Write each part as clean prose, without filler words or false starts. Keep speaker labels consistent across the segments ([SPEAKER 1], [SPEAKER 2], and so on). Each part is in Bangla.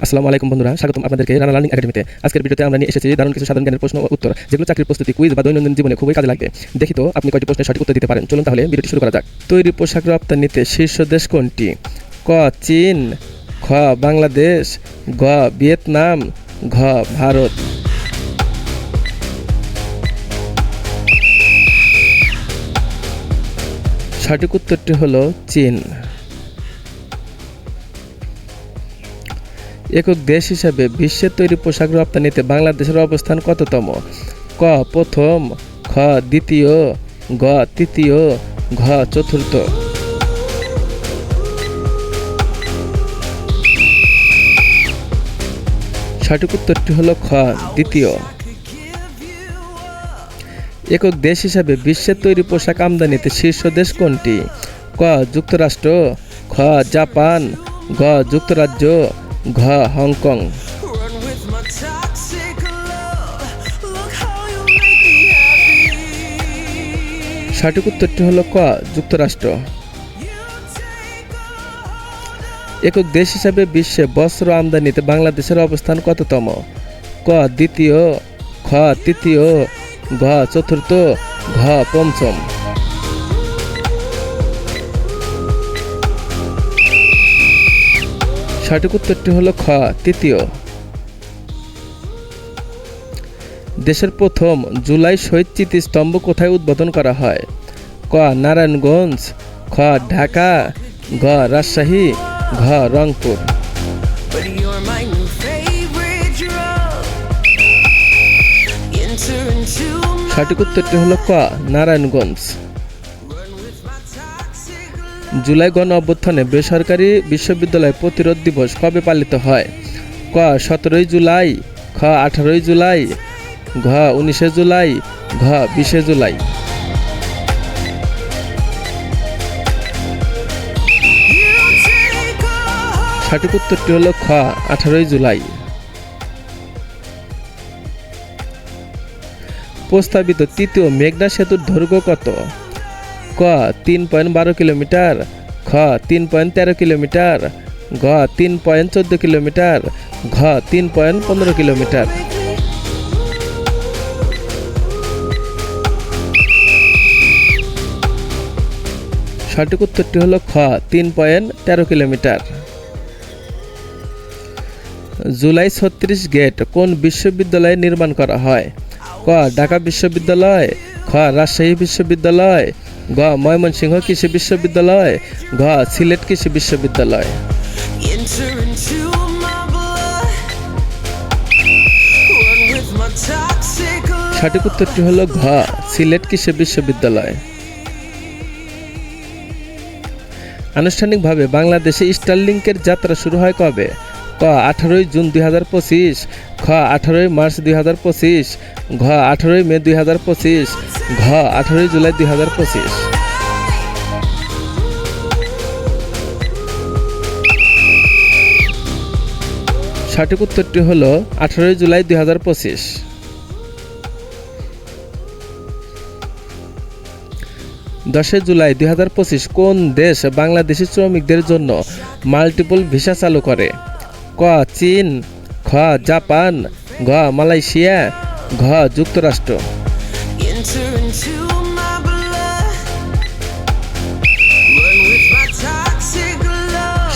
[SPEAKER 1] আসসালামু আলাইকুম বন্ধুরা, স্বাগতম আপনাদেরকে রানা লার্নিং একাডেমিতে। আজকের ভিডিওতে আমরা নিয়ে এসেছি দারুণ কিছু সাধারণ জ্ঞানের প্রশ্ন ও উত্তর, যেগুলো চাকরির প্রস্তুতি, কুইজ বা দৈনন্দিন জীবনে খুবই কাজে লাগবে। দেখি তো আপনি কয়টি প্রশ্নের সঠিক উত্তর দিতে পারেন। চলুন তাহলে ভিডিওটি শুরু করা যাক। তৈরি পোশাক রপ্তানিতে শীর্ষ দেশ কোনটি? ক চীন, খ বাংলাদেশ, গ ভিয়েতনাম, ঘ ভারত। সঠিক উত্তরটি হলো চীন। একক দেশ হিসাবে বিশ্বের তৈরি পোশাক রপ্তানিতে বাংলাদেশের অবস্থান কততম? ক প্রথম, খ দ্বিতীয়, গ তৃতীয়, ঘ চতুর্থ। সঠিক উত্তরটি হলো খ দ্বিতীয়। একক দেশ হিসাবে বিশ্বের তৈরি পোশাক আমদানিতে শীর্ষ দেশ কোনটি? ক যুক্তরাষ্ট্র, খ জাপান, গ যুক্তরাজ্য, ঘ হংকং। সঠিক উত্তরটি হলো ক যুক্তরাষ্ট্র। একক দেশ হিসাবে বিশ্বে বস্ত্র আমদানিতে বাংলাদেশের অবস্থান কততম? ক দ্বিতীয়, খ তৃতীয়, ঘ চতুর্থ, ঘ পঞ্চম। সঠিক উত্তরটি হলো খ তৃতীয়। দেশের প্রথম জুলাই শহীদ স্মৃতিস্তম্ভ কোথায় উদ্বোধন করা হয়? ক নারায়ণগঞ্জ, খ ঢাকা, ঘ রাজশাহী, ঘ রংপুর। সঠিক উত্তরটি হলো ক নারায়ণগঞ্জ। জুলাই গণ অভ্যুত্থানে বেসরকারি বিশ্ববিদ্যালয় প্রতিরোধ দিবস কবে পালিত হয়? ক 17 জুলাই, খ 18 জুলাই, ঘ 19 জুলাই, ঘ 20 জুলাই। সঠিক উত্তরটি হলো খ 18 জুলাই। প্রস্তাবিত তৃতীয় মেঘনা সেতুর দৈর্ঘ্য কত? ক 3.12 কিলোমিটার, খ 3.13 কিলোমিটার, ঘ 3.14 কিলোমিটার, ঘ 3.15 কিলোমিটার। সঠিক উত্তরটি হলো খ 3.13 কিলোমিটার। জুলাই 36 গেট কোন বিশ্ববিদ্যালয়ে নির্মাণ করা হয়? ক ঢাকা বিশ্ববিদ্যালয়, খ রাজশাহী বিশ্ববিদ্যালয়, গ ময়মনসিংহ কৃষি বিশ্ববিদ্যালয়, ঘ সিলেট কৃষি বিশ্ববিদ্যালয়। সঠিক উত্তরটি হলো ঘ সিলেট কৃষি বিশ্ববিদ্যালয়। আনুষ্ঠানিকভাবে বাংলাদেশে স্টারলিংকের যাত্রা শুরু হয় কবে? ক 18 জুন 2025, খ 18 মার্চ 2025, ঘ 18 মে 2025, ঘ 18 জুলাই 2025। সঠিক উত্তরটি হলো 18 জুলাই 2025। 10 জুলাই 2025 কোন দেশ বাংলাদেশি শ্রমিকদের জন্য মাল্টিপল ভিসা চালু করে? ক চীন, খ জাপান, ঘ মালয়েশিয়া, ঘ যুক্তরাষ্ট্র।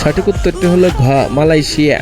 [SPEAKER 1] সঠিক উত্তরটি হলো ঘ মালয়েশিয়া।